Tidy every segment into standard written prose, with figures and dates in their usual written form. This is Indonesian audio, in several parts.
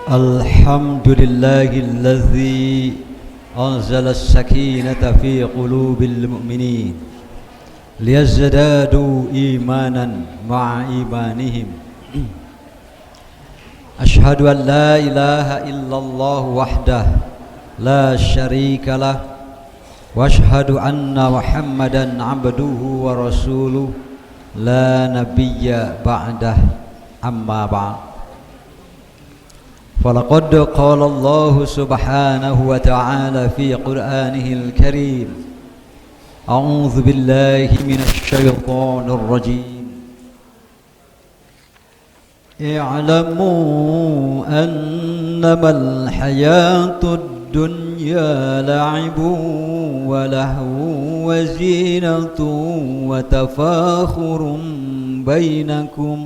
الحمد لله الذي أنزل السكينة في قلوب المؤمنين ليزدادوا إيمانا مع إيمانهم. أشهد أن لا إله إلا الله وحده لا شريك له وأشهد أن محمدا عبده ورسوله لا نبي بعده. أما بعد، فلقد قال الله سبحانه وتعالى في قرآنه الكريم: أعوذ بالله من الشيطان الرجيم. اعلموا أنما الحياة الدنيا لعب ولهو وزينة وتفاخر بينكم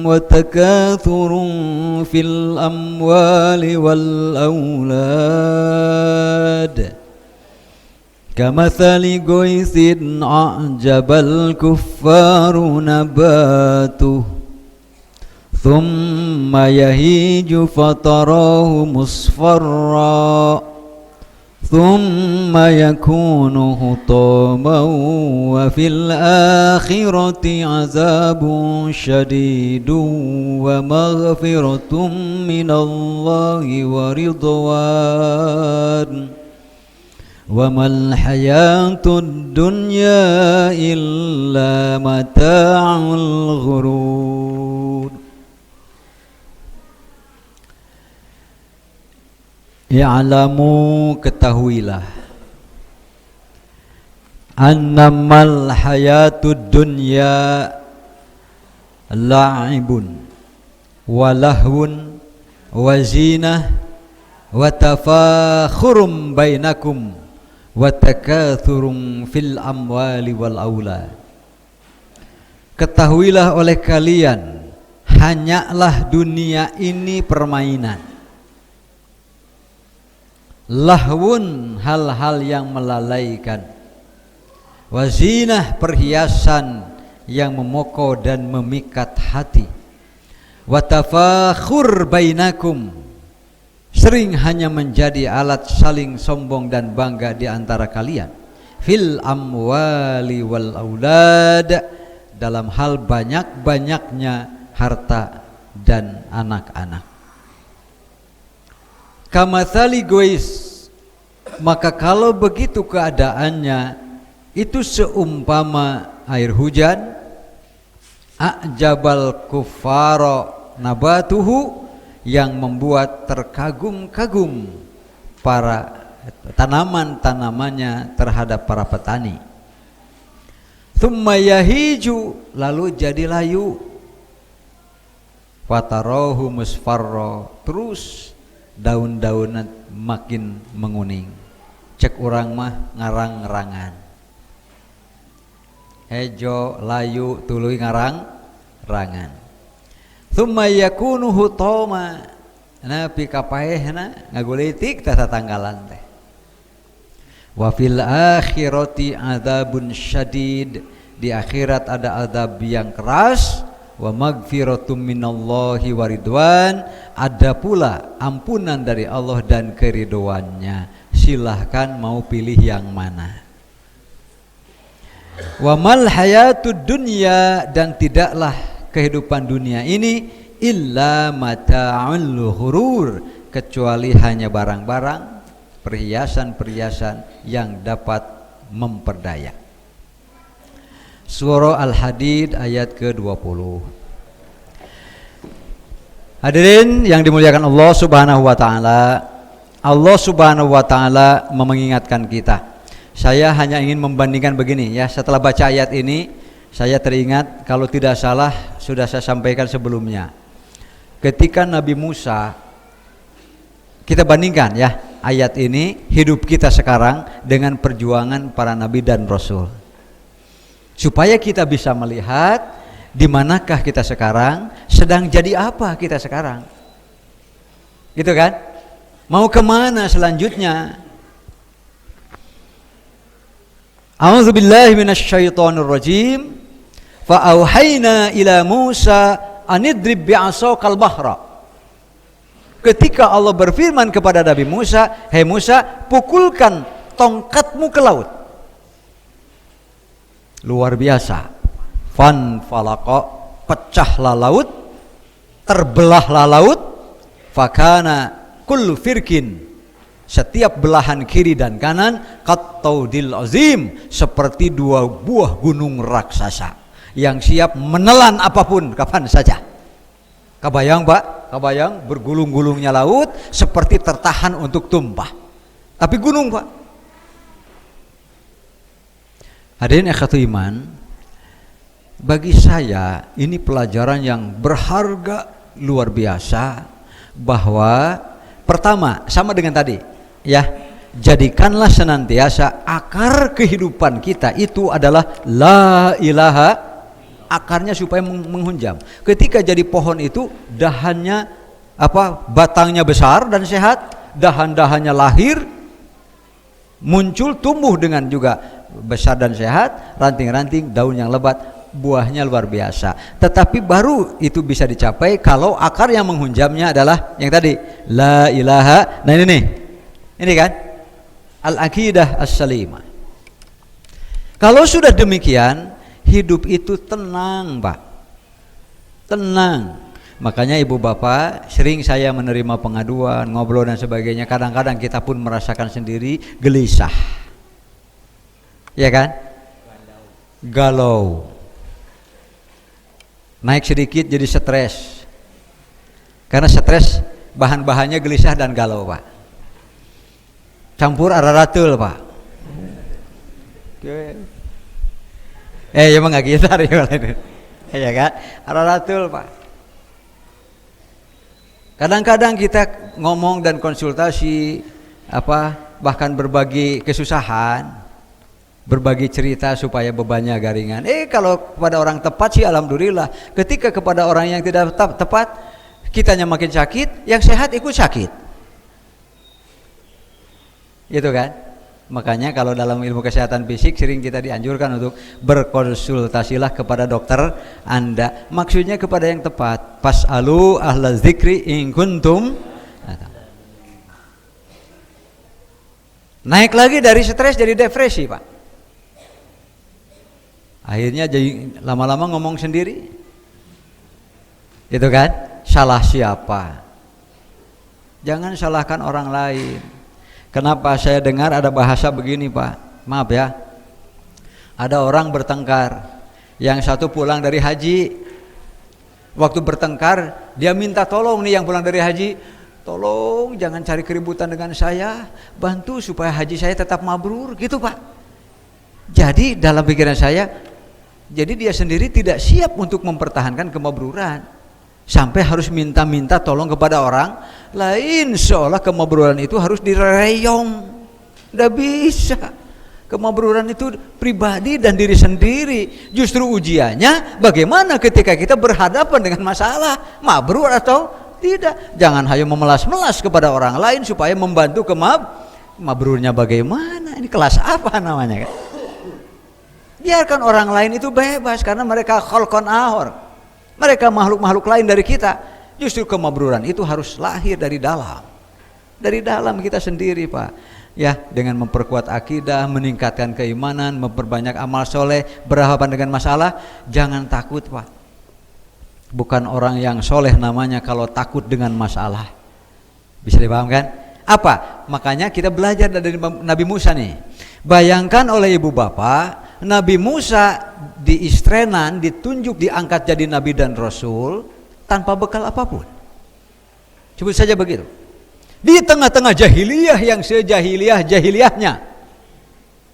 وتكاثر في الأموال والأولاد كمثل غيث أعجب الكفار نباته ثم يهيج فتراه مصفرا ثم يكون حطاما وفي الآخرة عذاب شديد ومغفرة من الله ورضوان وما الحياة الدنيا إلا متاع الغرور. I'lamu, ketahuilah, annamal hayatud dunya la'ibun wa lahwun wa zinah wa tafakhurum bainakum wa takathurum fil amwali wal aulad. Ketahuilah oleh kalian, hanyalah dunia ini permainan. Lahwun, hal-hal yang melalaikan. Wazinah, perhiasan yang memukau dan memikat hati. Watafakhur bainakum, sering hanya menjadi alat saling sombong dan bangga di antara kalian. Fil amwali wal aulad, dalam hal banyak-banyaknya harta dan anak-anak. Kamathali gois, maka kalau begitu keadaannya, itu seumpama air hujan. A'jabal kuffara nabatuhu, yang membuat terkagum-kagum para tanaman-tanamannya terhadap para petani. Thumma yahiju, lalu jadi layu. Fatarahu musfarra, terus daun-daunan makin menguning. Cek urang mah ngarang-ngerangan. Hejo layu tuluy ngarang-rangan. Tsumma yakunu hutama, napi kapaehna ngagulitik tah tatanggalan teh. Wa fil akhirati adzabun syadid, di akhirat ada azab yang keras. Wa magfiratum minallahi wa ridwan, ada pula ampunan dari Allah dan keridhoannya. Silahkan mau pilih yang mana. Wa mal hayatud dunya, dan tidaklah kehidupan dunia ini illa mata'ul ghurur, kecuali hanya barang-barang, perhiasan-perhiasan yang dapat memperdaya. Surah Al-Hadid ayat ke-20. Hadirin yang dimuliakan Allah Subhanahu wa taala, Allah Subhanahu wa taala mengingatkan kita. Saya hanya ingin membandingkan begini ya, setelah baca ayat ini saya teringat, kalau tidak salah sudah saya sampaikan sebelumnya. Ketika Nabi Musa, kita bandingkan ya ayat ini, hidup kita sekarang dengan perjuangan para nabi dan rasul. Supaya kita bisa melihat di manakah kita sekarang, sedang jadi apa kita sekarang. Gitu kan? Mau kemana selanjutnya? A'udzubillahi minasyaitonirrajim. Fa'auhayna ila Musa anidrib bi'asaqal bahra. Ketika Allah berfirman kepada Nabi Musa, "Hei Musa, pukulkan tongkatmu ke laut." Luar biasa. Fan falaqa, pecahlah laut, terbelahlah laut, fakana kullu firkin, setiap belahan kiri dan kanan, qattaudil azim, seperti dua buah gunung raksasa yang siap menelan apapun kapan saja. Kebayang Pak? Kebayang bergulung-gulungnya laut seperti tertahan untuk tumpah. Tapi gunung Pak. Hadirin ikhwatu iman, bagi saya ini pelajaran yang berharga luar biasa, bahwa pertama sama dengan tadi ya, jadikanlah senantiasa akar kehidupan kita itu adalah la ilaha, akarnya supaya menghunjam. Ketika jadi pohon itu dahannya batangnya besar dan sehat, dahan-dahannya lahir, muncul, tumbuh dengan juga besar dan sehat, ranting-ranting, daun yang lebat, buahnya luar biasa. Tetapi baru itu bisa dicapai kalau akar yang menghunjamnya adalah yang tadi la ilaha. Nah ini kan al-aqidah as-salimah. Kalau sudah demikian, hidup itu tenang Pak, tenang. Makanya ibu bapak, sering saya menerima pengaduan, ngobrol dan sebagainya. Kadang-kadang kita pun merasakan sendiri gelisah, ya kan, galau, naik sedikit jadi stres. Karena stres bahan-bahannya gelisah dan galau Pak, campur araratul Pak. Emang nggak gitar ya kan, araratul Pak. Kadang-kadang kita ngomong dan konsultasi bahkan berbagi kesusahan, berbagi cerita supaya bebannya garingan. Kalau kepada orang tepat sih alhamdulillah. Ketika kepada orang yang tidak tepat, kitanya makin sakit, yang sehat ikut sakit. Gitu kan? Makanya kalau dalam ilmu kesehatan fisik sering kita dianjurkan untuk berkonsultasilah kepada dokter Anda. Maksudnya kepada yang tepat. Fas'alu ahla dzikri in kuntum. Naik lagi dari stres jadi depresi Pak. Akhirnya jadi lama-lama ngomong sendiri. Itu kan? Salah siapa? Jangan salahkan orang lain. Kenapa saya dengar ada bahasa begini Pak, maaf ya, ada orang bertengkar, yang satu pulang dari haji, waktu bertengkar dia minta tolong nih yang pulang dari haji, tolong jangan cari keributan dengan saya, bantu supaya haji saya tetap mabrur, gitu Pak. Jadi dalam pikiran saya, jadi dia sendiri tidak siap untuk mempertahankan kemabruran, sampai harus minta-minta tolong kepada orang lain, seolah kemabruran itu harus direyong. Tidak bisa. Kemabruran itu pribadi dan diri sendiri. Justru ujiannya bagaimana ketika kita berhadapan dengan masalah, mabrur atau tidak. Jangan hanya memelas-melas kepada orang lain supaya membantu mabrurnya bagaimana. Ini kelas apa namanya kan? Biarkan orang lain itu bebas, karena mereka khalqan ahor, mereka makhluk-makhluk lain dari kita. Justru kemabruran itu harus lahir dari dalam kita sendiri Pak. Ya, dengan memperkuat akidah, meningkatkan keimanan, memperbanyak amal soleh, berhadapan dengan masalah, jangan takut Pak. Bukan orang yang soleh namanya kalau takut dengan masalah. Bisa dipahamkan? Apa? Makanya kita belajar dari Nabi Musa nih. Bayangkan oleh ibu bapak, Nabi Musa di istrenan, ditunjuk, diangkat jadi nabi dan rasul tanpa bekal apapun. Sebut saja begitu. Di tengah-tengah jahiliyah yang sejahiliyah-jahiliyahnya.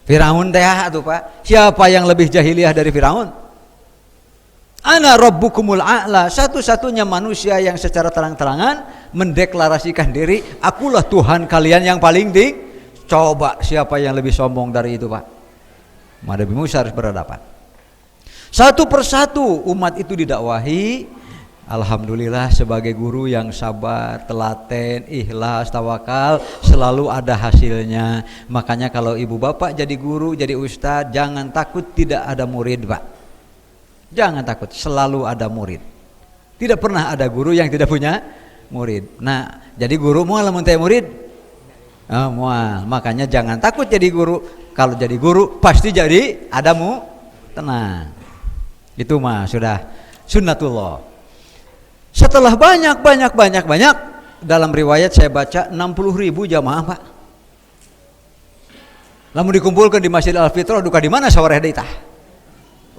Firaun teh tuh Pak. Siapa yang lebih jahiliyah dari Firaun? Ana rabbukumul a'la, satu-satunya manusia yang secara terang-terangan mendeklarasikan diri, akulah Tuhan kalian yang paling tinggi. Coba siapa yang lebih sombong dari itu Pak? Nabi Musa harus berhadapan. Satu persatu umat itu didakwahi. Alhamdulillah sebagai guru yang sabar, telaten, ikhlas, tawakal, selalu ada hasilnya. Makanya kalau ibu bapak jadi guru, jadi ustadz, jangan takut tidak ada murid Pak. Jangan takut, selalu ada murid. Tidak pernah ada guru yang tidak punya murid. Nah, jadi guru mual lamun teh murid. Mual. Makanya jangan takut jadi guru. Kalau jadi guru pasti jadi adamu tenang. Itu mah sudah sunnatullah. Setelah banyak dalam riwayat saya baca 60.000 jamaah, Pak. Lamun dikumpulkan di Masjid Al-Fitrah duka di mana sawareh deui tah?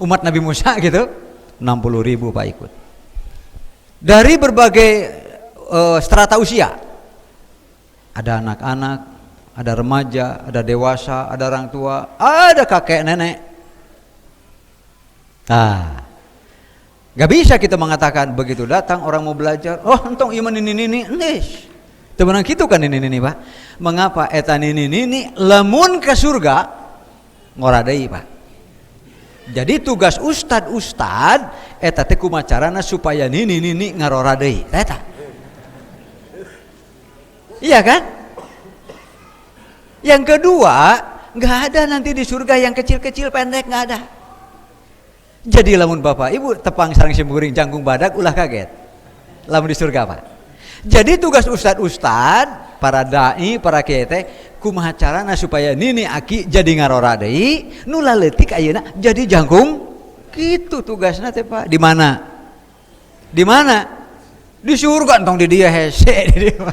Umat Nabi Musa gitu. 60.000 Pak ikut. Dari berbagai strata usia. Ada anak-anak, ada remaja, ada dewasa, ada orang tua, ada kakek nenek. Gak bisa kita mengatakan begitu datang orang mau belajar, oh entong iman ini, enggak. Temenang gitu kan ini Pak. Mengapa eta ini lamun ke surga ngoradei Pak. Jadi tugas ustad eta teh kumacarana supaya ini ngaroradei. Eta. Iya kan? Yang kedua, nggak ada nanti di surga yang kecil-kecil pendek, nggak ada. Jadi lamun bapak ibu tepang sareng simkuring jangkung badak ulah kaget. Lamun di surga Pak. Jadi tugas ustad, para dai, para kiai teh kumaha carana supaya nini aki jadi ngarora deui, nu laletik ayeuna jadi jangkung. Kitu tugasna teh Pak. Di mana? Di mana? Di surga entong di dieu hese di dieu.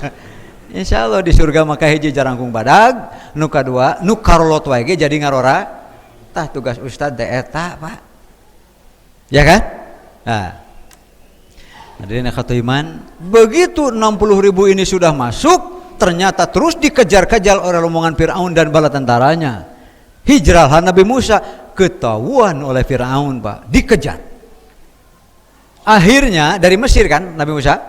Insyaallah di surga maka hiji jarangkung badag, nu kadua nu karolot wae ge jadi ngarora. Tah tugas ustad teh eta Pak. Ya kan? Nah. Hadirin akhwat iman, begitu 60.000 ini sudah masuk, ternyata terus dikejar-kejar oleh rombongan Firaun dan bala tentaranya. Hijrahlah Nabi Musa, ketahuan oleh Firaun Pak, dikejar. Akhirnya dari Mesir kan Nabi Musa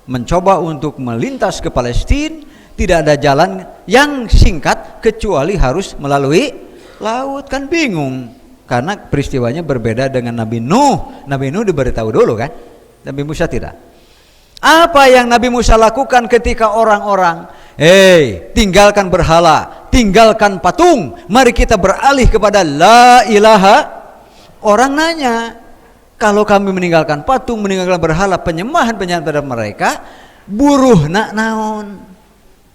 mencoba untuk melintas ke Palestina, tidak ada jalan yang singkat kecuali harus melalui laut, kan bingung. Karena peristiwanya berbeda dengan Nabi Nuh. Nabi Nuh diberitahu dulu kan, Nabi Musa tidak. Apa yang Nabi Musa lakukan ketika orang-orang, tinggalkan berhala, tinggalkan patung, mari kita beralih kepada la ilaha. Orang nanya, kalau kami meninggalkan patung, meninggalkan berhala, penyembahan pada mereka, buruh nak naon,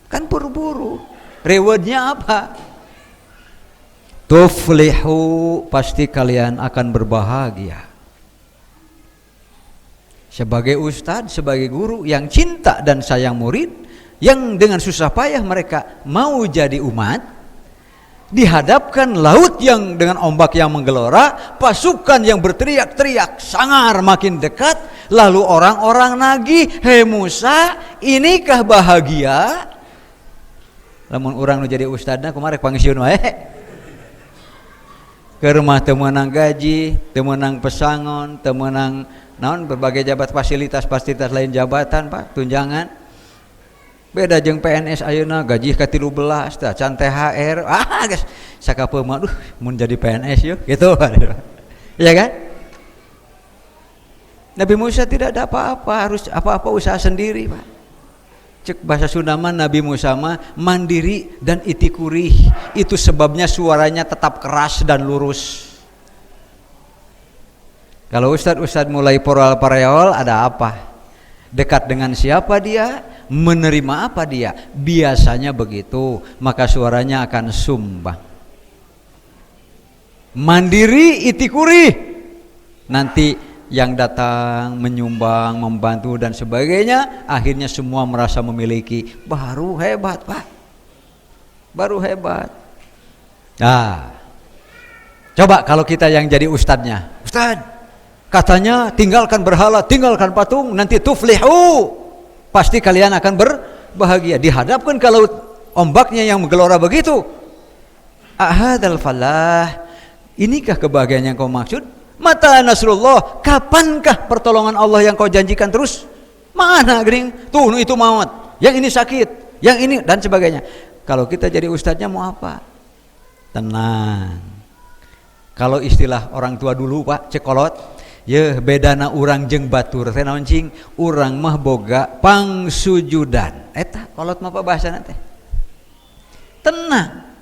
kan buru-buru. Rewardnya apa? Tuflihu, pasti kalian akan berbahagia. Sebagai ustadz, sebagai guru yang cinta dan sayang murid, yang dengan susah payah mereka mau jadi umat, dihadapkan laut yang dengan ombak yang menggelora, pasukan yang berteriak-teriak, sangar makin dekat, lalu orang-orang nagih, hei Musa, inikah bahagia? Lamun orang nu jadi ustadzna kumaha pangsiun wae. Ke rumah teu meunang gaji, teu meunang pesangon, teu meunang naon berbagai jabat fasilitas lain jabatan Pak, tunjangan. Beda jeung PNS ayeuna gaji ka 13 tah can THR. Geus sakapeung mah mun jadi PNS yeuh gitu. Iya kan? Nabi Musa tidak ada apa-apa, harus apa-apa usaha sendiri Pak. Cek bahasa Sunda mah Nabi Musa mah mandiri dan itikurih. Itu sebabnya suaranya tetap keras dan lurus. Kalau ustadz mulai poral-pareol ada apa? Dekat dengan siapa dia? Menerima apa dia? Biasanya begitu, maka suaranya akan sumbang. Mandiri itikuri. Nanti yang datang menyumbang, membantu dan sebagainya, akhirnya semua merasa memiliki. Baru hebat Pak. Baru hebat. Nah, coba kalau kita yang jadi ustadznya, Ustadz, katanya tinggalkan berhala, tinggalkan patung, nanti tuflihu, pasti kalian akan berbahagia. Dihadapkan ke laut ombaknya yang menggelora begitu, ahadal falah, inikah kebahagiaan yang kau maksud? Mata nasrullah, kapankah pertolongan Allah yang kau janjikan terus? Mana gering? Tuh itu maut, yang ini sakit, yang ini dan sebagainya. Kalau kita jadi ustadznya mau apa? Tenang. Kalau istilah orang tua dulu Pak, cekolot, ya bedana urang jeung batur teh naon cing? Urang mah boga pangsujudan. Eta kolot mah apa bahasana teh? Tenang.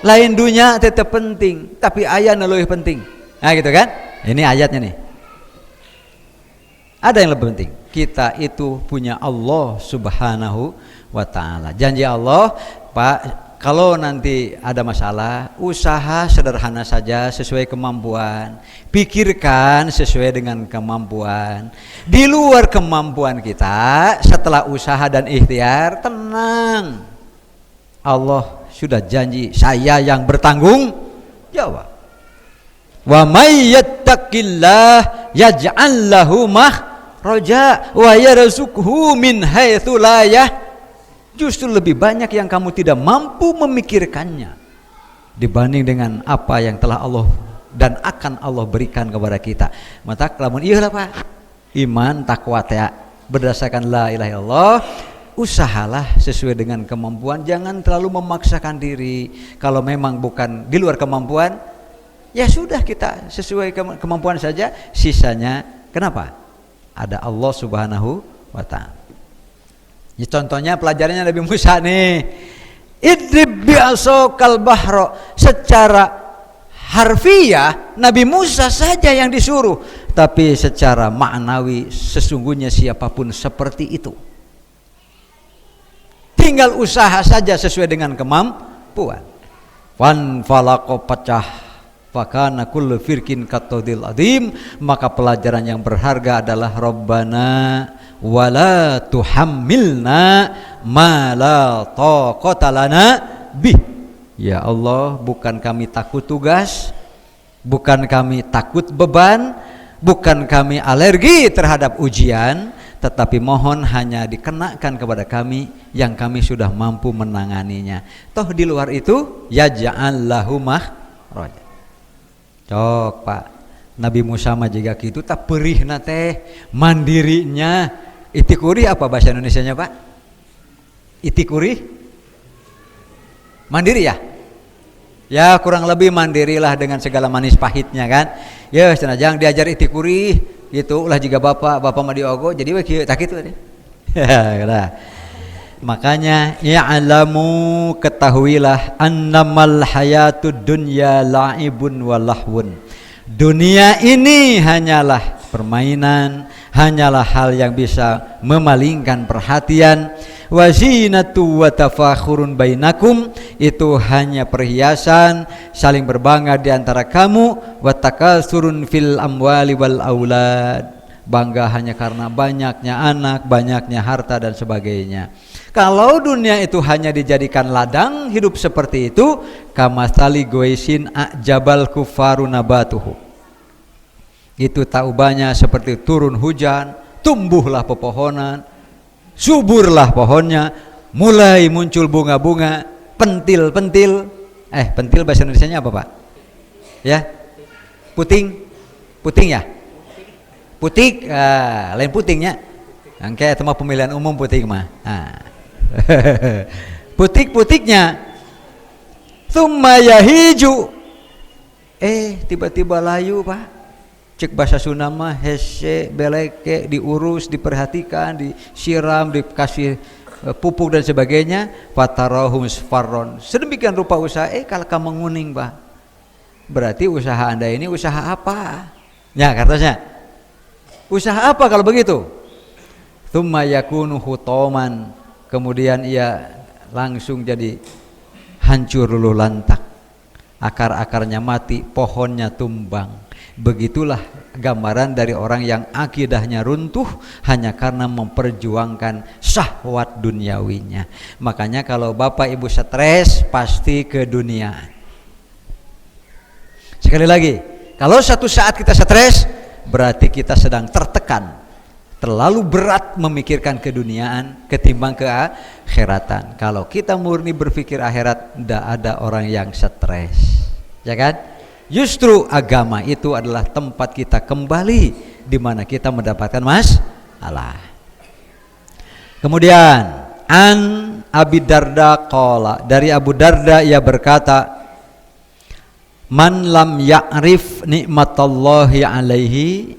Lain dunya tetep penting, tapi aya nu leuwih penting. Nah gitu kan? Ini ayatnya nih. Ada yang lebih penting. Kita itu punya Allah Subhanahu wa ta'ala. Janji Allah, Pak, kalau nanti ada masalah, usaha sederhana saja sesuai kemampuan. Pikirkan sesuai dengan kemampuan. Di luar kemampuan kita, setelah usaha dan ikhtiar, tenang. Allah sudah janji, saya yang bertanggung jawab. Wa may yattaqillah yaj'al lahu makhraja wa yarzuqhu min haitsu la yahtasib. Justru lebih banyak yang kamu tidak mampu memikirkannya dibanding dengan apa yang telah Allah dan akan Allah berikan kepada kita. Maka lamun ieu lah Pak, iman takwa teh berdasarkan la ilaha illallah, usahalah sesuai dengan kemampuan, jangan terlalu memaksakan diri. Kalau memang bukan di luar kemampuan, ya sudah kita sesuai kemampuan saja, sisanya kenapa? Ada Allah Subhanahu wa ta'ala. Ya, contohnya pelajarannya Nabi Musa nih. Idrib bi'asokal bahro. Secara harfiah Nabi Musa saja yang disuruh, tapi secara maknawi sesungguhnya siapapun seperti itu. Tinggal usaha saja sesuai dengan kemampuan. Wan falaqo pecah, fakana kullu firkin katodil adim. Maka pelajaran yang berharga adalah Rabbana wala tuhammilna ma la taqata lana bih. Ya Allah, bukan kami takut tugas, bukan kami takut beban, bukan kami alergi terhadap ujian, tetapi mohon hanya dikenakan kepada kami yang kami sudah mampu menanganinya. Toh di luar itu yaj'al lahu makhraja. Cok Pak, Nabi Musa mah juga gitu tak perihna teh mandirinya. Itikuri apa bahasa Indonesianya Pak? Itikuri? Mandiri ya? Ya kurang lebih mandirilah dengan segala manis pahitnya kan. Ya senajang diajar itikuri gitu ulah juga bapak mah diogo jadi we kieu tak kitu deh. Makanya ya'lamu, ketahuilah, annamal hayatud dunya la'ibun wa lahwun. Dunia ini hanyalah permainan, hanyalah hal yang bisa memalingkan perhatian. Wazinatu wa tafakhurun bainakum, itu hanya perhiasan, saling berbangga di antara kamu. Wa takasurun fil amwali wal aulad, bangga hanya karena banyaknya anak, banyaknya harta dan sebagainya. Kalau dunia itu hanya dijadikan ladang hidup seperti itu, kamasali goisin ajabal kufaru nabatuhu, itu taubanya seperti turun hujan, tumbuhlah pepohonan, suburlah pohonnya, mulai muncul bunga-bunga, pentil-pentil. Pentil bahasa Indonesianya apa Pak? Ya, puting ya, putik, lain putingnya, angke itu mah pemilihan umum puting mah. Putik-putiknya, tsumma yahiju, tiba-tiba layu Pak. Cek bahasa Sunda mah hese beleke, diurus, diperhatikan, disiram, dikasih pupuk dan sebagainya. Fatarahum sfarron, sedemikian rupa usaha kalau kamu menguning Pak, berarti usaha Anda ini usaha apa? Ya katanya, usaha apa kalau begitu? Tsumma yakunu hutoman, kemudian ia langsung jadi hancur luluh lantak, akar-akarnya mati, pohonnya tumbang. Begitulah gambaran dari orang yang akidahnya runtuh hanya karena memperjuangkan syahwat duniawinya. Makanya kalau Bapak Ibu stres, pasti ke dunia. Sekali lagi, kalau satu saat kita stres, berarti kita sedang tertekan, terlalu berat memikirkan keduniaan ketimbang keakhiratan. Kalau kita murni berpikir akhirat, tidak ada orang yang stres, ya kan? Justru agama itu adalah tempat kita kembali di mana kita mendapatkan masalah. Kemudian an Abi Darda qala, dari Abu Darda ia berkata, man lam ya'rif nikmatallahi alaihi,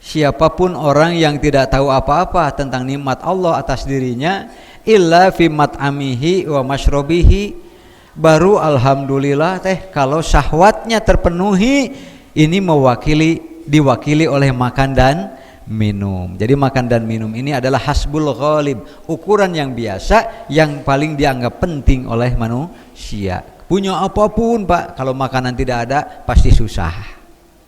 siapapun orang yang tidak tahu apa-apa tentang nikmat Allah atas dirinya, illa fi mat'amihi wa mashrobihi, baru alhamdulillah kalau syahwatnya terpenuhi ini diwakili oleh makan dan minum. Jadi makan dan minum ini adalah hasbul ghalib, ukuran yang biasa yang paling dianggap penting oleh manusia. Punya apapun Pak, kalau makanan tidak ada pasti susah.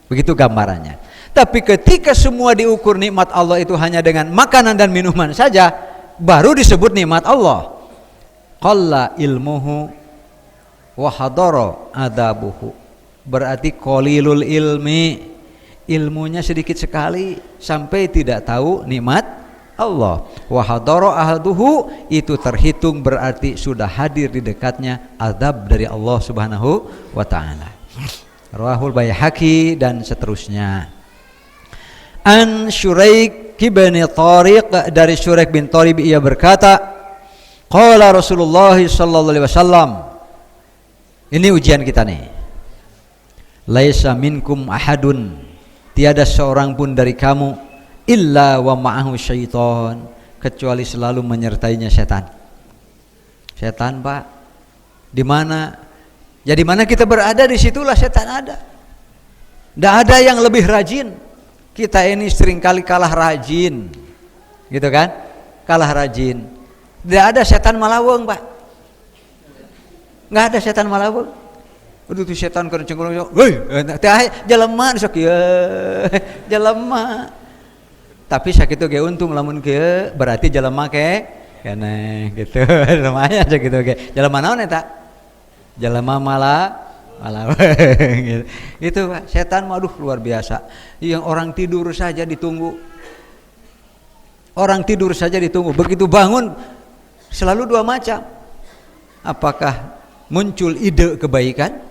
Begitu gambarannya. Tapi ketika semua diukur nikmat Allah itu hanya dengan makanan dan minuman saja, baru disebut nikmat Allah. Qalla ilmuhu wa hadara adabuhu. Berarti qalilul ilmi, ilmunya sedikit sekali sampai tidak tahu nikmat Allah. Wa hadara ahaduhu, itu terhitung berarti sudah hadir di dekatnya azab dari Allah Subhanahu wa taala. Rawahul Baihaqi dan seterusnya. An Syuraik bin Tariq, dari Syuraik bin Tariq ia berkata, qala Rasulullah sallallahu alaihi wasallam. Ini ujian kita nih. Laisa minkum ahadun, tiada seorang pun dari kamu illa wa ma'ahu syaitan, kecuali selalu menyertainya setan. Setan Pak, di mana? Ya di mana kita berada, di situlah setan ada. Tidak ada yang lebih rajin. Kita ini seringkali kalah rajin, gitu kan? Kalah rajin. Tidak ada setan malaweng Pak. Nggak ada setan malaweng. Aduh tuh setan kenceng-kenceng, woi, jelema sok ya, jelema. Tapi sakitu ge untung lamun ke berarti jelema ke keneh gitu. Lumayan sakitu ge. Jelema naon eta? Jelema malah gitu. Itu Pak, setan waduh luar biasa. Yang orang tidur saja ditunggu. Orang tidur saja ditunggu. Begitu bangun selalu dua macam. Apakah muncul ide kebaikan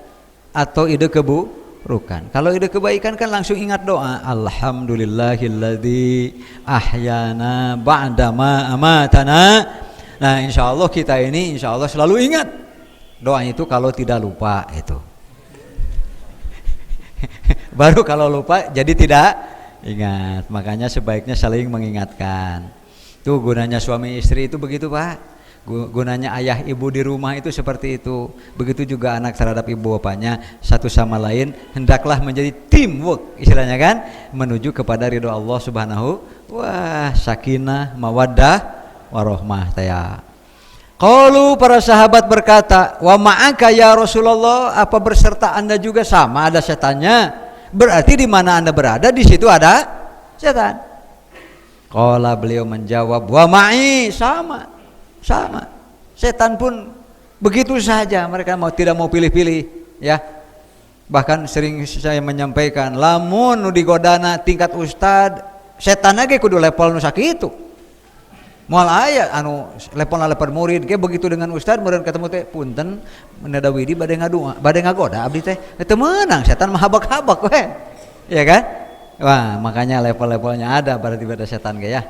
atau ide keburukan? Kalau ide kebaikan kan langsung ingat doa, alhamdulillahilladzi ahyana ba'dama amatana. Nah insyaallah kita ini insyaallah selalu ingat doa itu kalau tidak lupa itu. Baru kalau lupa jadi tidak ingat. Makanya sebaiknya saling mengingatkan. Tuh gunanya suami istri itu begitu Pak. Gunanya ayah ibu di rumah itu seperti itu. Begitu juga anak terhadap ibu bapaknya, satu sama lain hendaklah menjadi teamwork istilahnya kan, menuju kepada ridho Allah Subhanahu wa sakinah mawaddah warahmah taya. Qalu, para sahabat berkata, wa ma'aka ya Rasulullah, apa berserta Anda juga sama ada setannya? Berarti di mana Anda berada di situ ada setan. Qala, beliau menjawab, wa ma'i, sama. Setan pun begitu saja, mereka tidak mau pilih-pilih ya. Bahkan sering saya menyampaikan, lamun nu digodana tingkat ustad, setan lagi kudu level nu sakitu. Moal aya anu level murid ge begitu dengan ustad meureun ketemu teh punten menada widi bade ngagoda abdi teh teu meunang, setan mah habak-habak we. Ya kan? Wah, makanya level-levelnya ada berarti pada setan ge ya.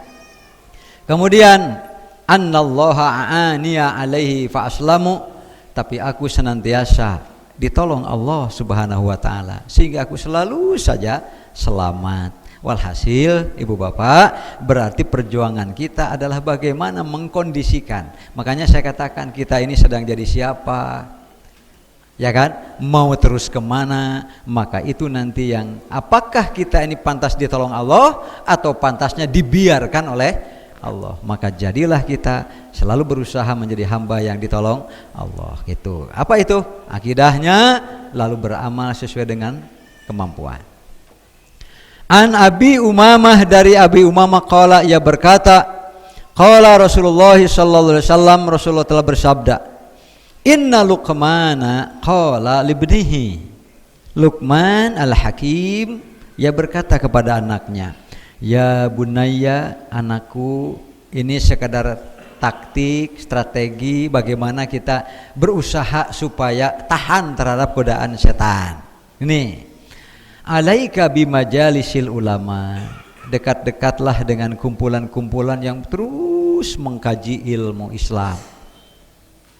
Kemudian annallaha a'aniya alaihi fa aslamu, tapi aku senantiasa ditolong Allah Subhanahu wa taala sehingga aku selalu saja selamat. Walhasil ibu bapak, berarti perjuangan kita adalah bagaimana mengkondisikan. Makanya saya katakan kita ini sedang jadi siapa, ya kan? Mau terus kemana? Maka itu nanti yang apakah kita ini pantas ditolong Allah atau pantasnya dibiarkan oleh Allah. Maka jadilah kita selalu berusaha menjadi hamba yang ditolong Allah gitu. Apa itu? Akidahnya, lalu beramal sesuai dengan kemampuan. An Abi Umamah, dari Abi Umamah qala, ia berkata, qala Rasulullah sallallahu alaihi wasallam, Rasulullah telah bersabda, inna Luqmana qala libnihi. Luqman al-Hakim ia berkata kepada anaknya, ya bunayya, anakku, ini sekadar taktik, strategi bagaimana kita berusaha supaya tahan terhadap godaan setan. Ini alaika bimajalisil ulama, dekat-dekatlah dengan kumpulan-kumpulan yang terus mengkaji ilmu Islam.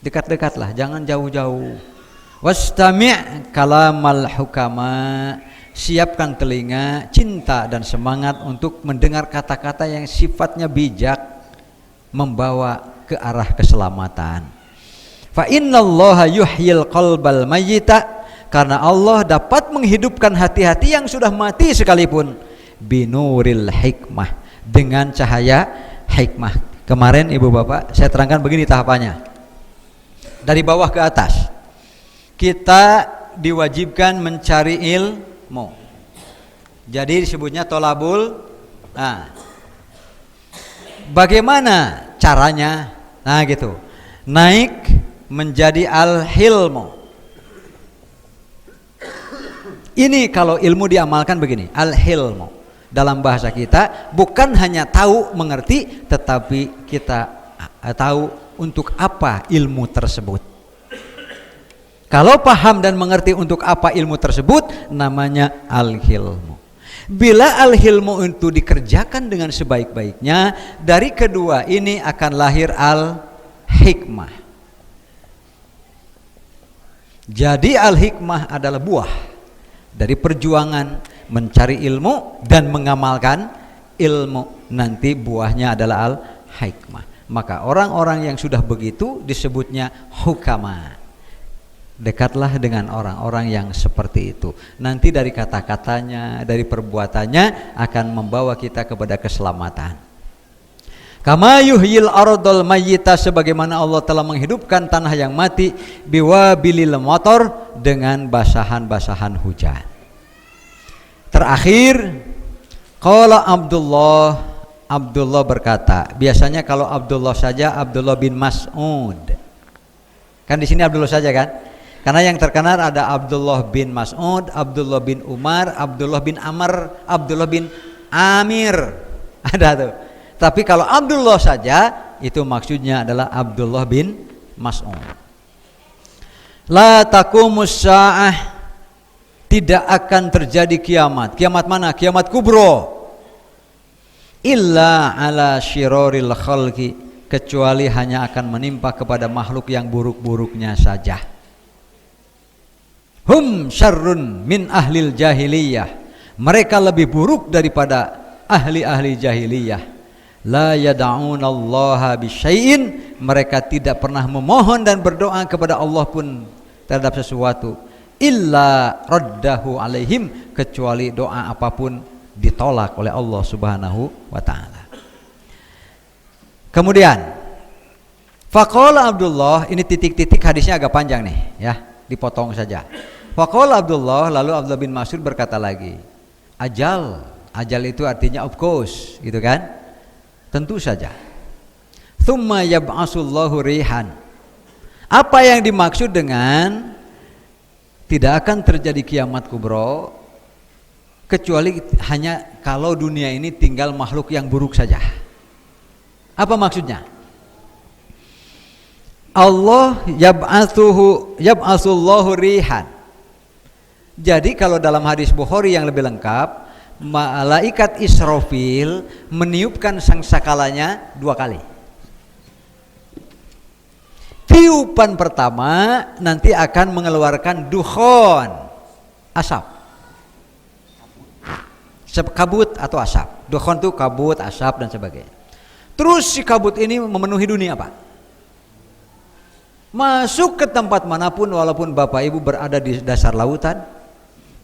Dekat-dekatlah, jangan jauh-jauh. Wastami' kalamal hukama, siapkan telinga, cinta dan semangat untuk mendengar kata-kata yang sifatnya bijak, membawa ke arah keselamatan. Fa innallaha yuhyil qalbal mayyita, Karena Allah dapat menghidupkan hati-hati yang sudah mati sekalipun binuril hikmah, dengan cahaya hikmah. Kemarin ibu bapak saya terangkan begini tahapannya, dari bawah ke atas. Kita diwajibkan mencari ilmu, jadi disebutnya tolabul. Nah, bagaimana caranya? Nah gitu, naik menjadi al-hilmu. Ini kalau ilmu diamalkan begini, al-hilmu dalam bahasa kita bukan hanya tahu mengerti, tetapi kita tahu untuk apa ilmu tersebut. Kalau paham dan mengerti untuk apa ilmu tersebut, namanya al-hilmu. Bila al-hilmu itu dikerjakan dengan sebaik-baiknya, dari kedua ini akan lahir al-hikmah. Jadi al-hikmah adalah buah dari perjuangan mencari ilmu dan mengamalkan ilmu. Nanti buahnya adalah al-hikmah. Maka orang-orang yang sudah begitu disebutnya hukama. Dekatlah dengan orang-orang yang seperti itu. Nanti dari kata-katanya, dari perbuatannya akan membawa kita kepada keselamatan. Kama yuhyil ardal mayyita, sebagaimana Allah telah menghidupkan tanah yang mati, biwabilil matar, dengan basahan-basahan hujan. Terakhir, qala Abdullah berkata, biasanya kalau Abdullah saja Abdullah bin Mas'ud. Kan di sini Abdullah saja kan? Karena yang terkenal ada Abdullah bin Mas'ud, Abdullah bin Umar, Abdullah bin Amr, Abdullah bin Amir. Ada tuh. Tapi kalau Abdullah saja, itu maksudnya adalah Abdullah bin Mas'ud. La taqumus sa'ah, tidak akan terjadi kiamat. Kiamat mana? Kiamat kubro. Illa ala syiroril khalqi, kecuali hanya akan menimpa kepada makhluk yang buruk-buruknya saja. Hum syarrun min ahlil jahiliyah, mereka lebih buruk daripada ahli-ahli jahiliyah. La yada'unallaha bisyai'in, mereka tidak pernah memohon dan berdoa kepada Allah pun terhadap sesuatu, illa raddahu alaihim, kecuali doa apapun ditolak oleh Allah Subhanahu wa taala. Kemudian faqala Abdullah, ini titik-titik hadisnya agak panjang nih ya, dipotong saja. Faqala Abdullah, lalu Abdullah bin Mas'ud berkata lagi, ajal itu artinya of course, gitu kan? Tentu saja. Tsumma yab'asullahu rihan, apa yang dimaksud dengan tidak akan terjadi kiamat kubro kecuali hanya kalau dunia ini tinggal makhluk yang buruk saja. Apa maksudnya? Allah yab'asullahu rihan. Jadi kalau dalam hadis Bukhari yang lebih lengkap, malaikat Israfil meniupkan sangsakalanya 2 kali. Tiupan pertama nanti akan mengeluarkan dukhon, asap, kabut atau asap. Dukhon itu kabut, asap dan sebagainya. Terus si kabut ini memenuhi dunia Pak, masuk ke tempat manapun, walaupun Bapak Ibu berada di dasar lautan,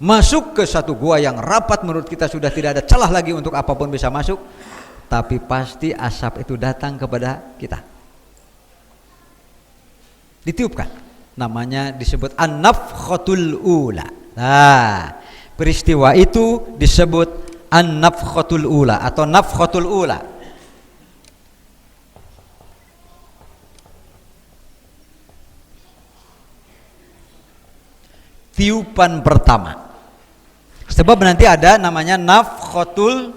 masuk ke satu gua yang rapat, menurut kita sudah tidak ada celah lagi untuk apapun bisa masuk, tapi pasti asap itu datang kepada kita, ditiupkan. Namanya disebut an-nafkhatul ula. Nah, peristiwa itu disebut an-nafkhatul ula atau nafkhatul ula. Tiupan pertama. Sebab nanti ada namanya nafkhatul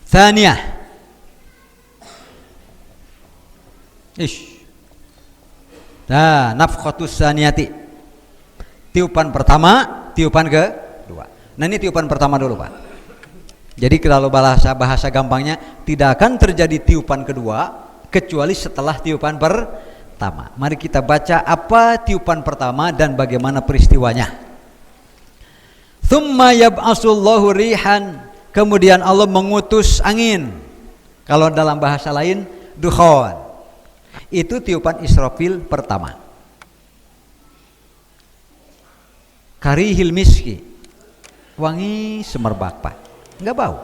tsaniyah. Nah, nafkhatus tsaniyati. Tiupan pertama, tiupan kedua. Nah, ini tiupan pertama dulu, Pak. Jadi kalau bahasa gampangnya, tidak akan terjadi tiupan kedua kecuali setelah tiupan pertama. Mari kita baca apa tiupan pertama dan bagaimana peristiwanya. Tsumma yab'asullahu rihan, kemudian Allah mengutus angin. Kalau dalam bahasa lain dukhon. Itu tiupan Israfil pertama. Karihil miski, wangi semerbak Pak, nggak bau.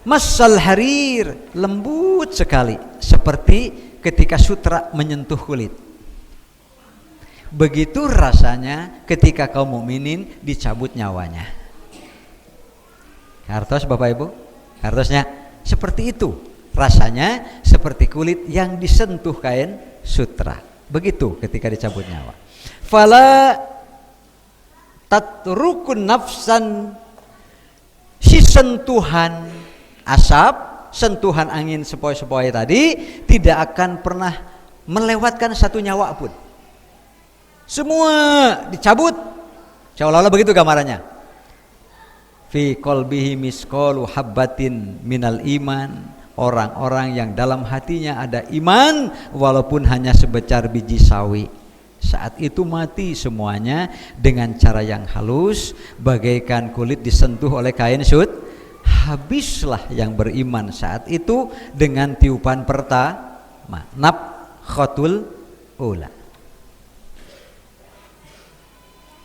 Masal harir, lembut sekali, seperti ketika sutra menyentuh kulit. Begitu rasanya ketika kaum mukminin dicabut nyawanya. Hartos Bapak Ibu, hartosnya seperti itu. Rasanya seperti kulit yang disentuh kain sutra. Begitu ketika dicabut nyawa. Fala tatrukun nafsan, si sentuhan asap, sentuhan angin sepoi-sepoi tadi tidak akan pernah melewatkan satu nyawa pun. Semua dicabut. Seolah-olah begitu gambarannya. Fi qalbihi misqalu habbatin minal iman. Orang-orang yang dalam hatinya ada iman walaupun hanya sebesar biji sawi. Saat itu mati semuanya dengan cara yang halus, bagaikan kulit disentuh oleh kain sut. Habislah yang beriman saat itu dengan tiupan pertama, nafkhatul ula.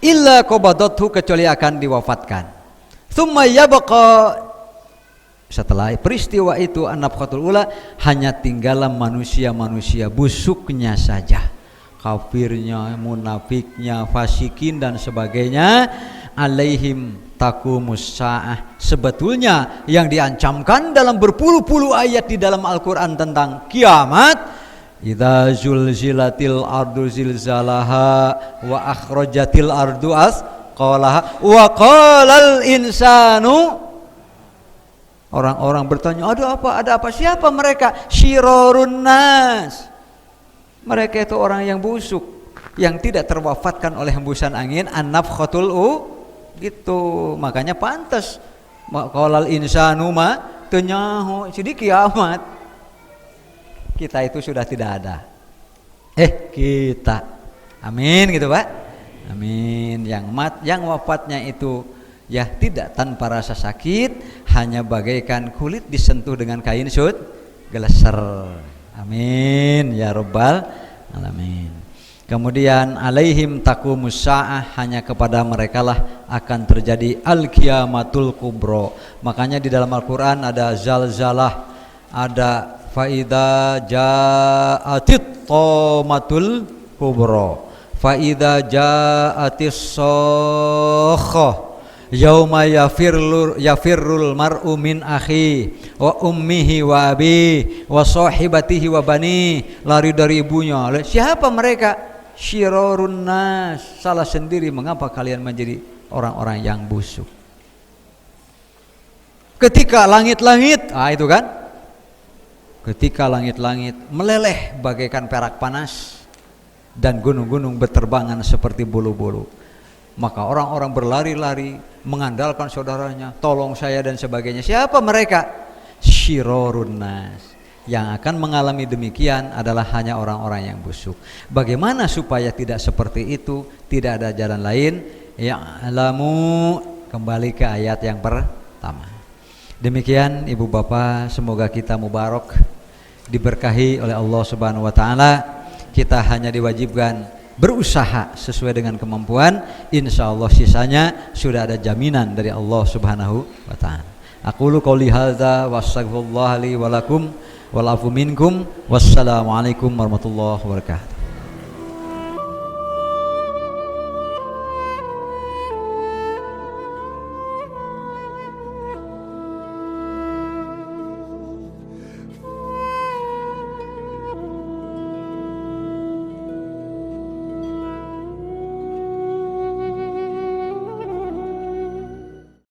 Illa qabadathu, kecuali akan diwafatkan. Tsumma yabqa, setelah peristiwa itu an-nafkhatul ula, hanya tinggallah manusia-manusia busuknya saja, kafirnya, munafiknya, fasikin dan sebagainya. Alaihim taqumus sa'ah, sebetulnya yang diancamkan dalam berpuluh-puluh ayat di dalam Al-Quran tentang kiamat, idza zulzilatil ardu zilzalaha wa akhrajatil ardu asqalaha wa qalal insanu. Orang-orang bertanya, ada apa? Siapa mereka? Syirorun nas. Mereka itu orang yang busuk, yang tidak terwafatkan oleh hembusan angin, an-nafkhatul gitu. Makanya pantas qalal insanu ma tenyahu, jadi kiamat. Kita itu sudah tidak ada. Kita. Amin gitu Pak. Amin. Yang wafatnya itu ya tidak tanpa rasa sakit, hanya bagaikan kulit disentuh dengan kain sut geleser. Amin ya rabbal alamin. Kemudian alaihim taqumus sa'ah, hanya kepada mereka lah akan terjadi al-qiyamatul kubra. Makanya di dalam Al-Qur'an ada zalzalah, ada faida ja'atit tamatul kubra, faida ja'atis sakhah, yauma yafirrul mar'u min akhi wa ummihi wa abi wa sahibatihi wa bani. Lari dari ibunya. Siapa mereka? Syirorun nas. Salah sendiri mengapa kalian menjadi orang-orang yang busuk. Ketika langit-langit, itu kan, ketika langit-langit meleleh bagaikan perak panas dan gunung-gunung berterbangan seperti bulu-bulu, maka orang-orang berlari-lari mengandalkan saudaranya, tolong saya dan sebagainya. Siapa mereka? Syirorun nas. Yang akan mengalami demikian adalah hanya orang-orang yang busuk. Bagaimana supaya tidak seperti itu? Tidak ada jalan lain. Ya'lamu, kembali ke ayat yang pertama. Demikian Ibu Bapak, semoga kita mubarak, diberkahi oleh Allah Subhanahu wa taala. Kita hanya diwajibkan berusaha sesuai dengan kemampuan, insya Allah sisanya sudah ada jaminan dari Allah Subhanahu wa ta'ala. Aqulu qouli hadza wa astaghfirullah li wa lakum wal afu minkum. Wassalamualaikum warahmatullahi wabarakatuh.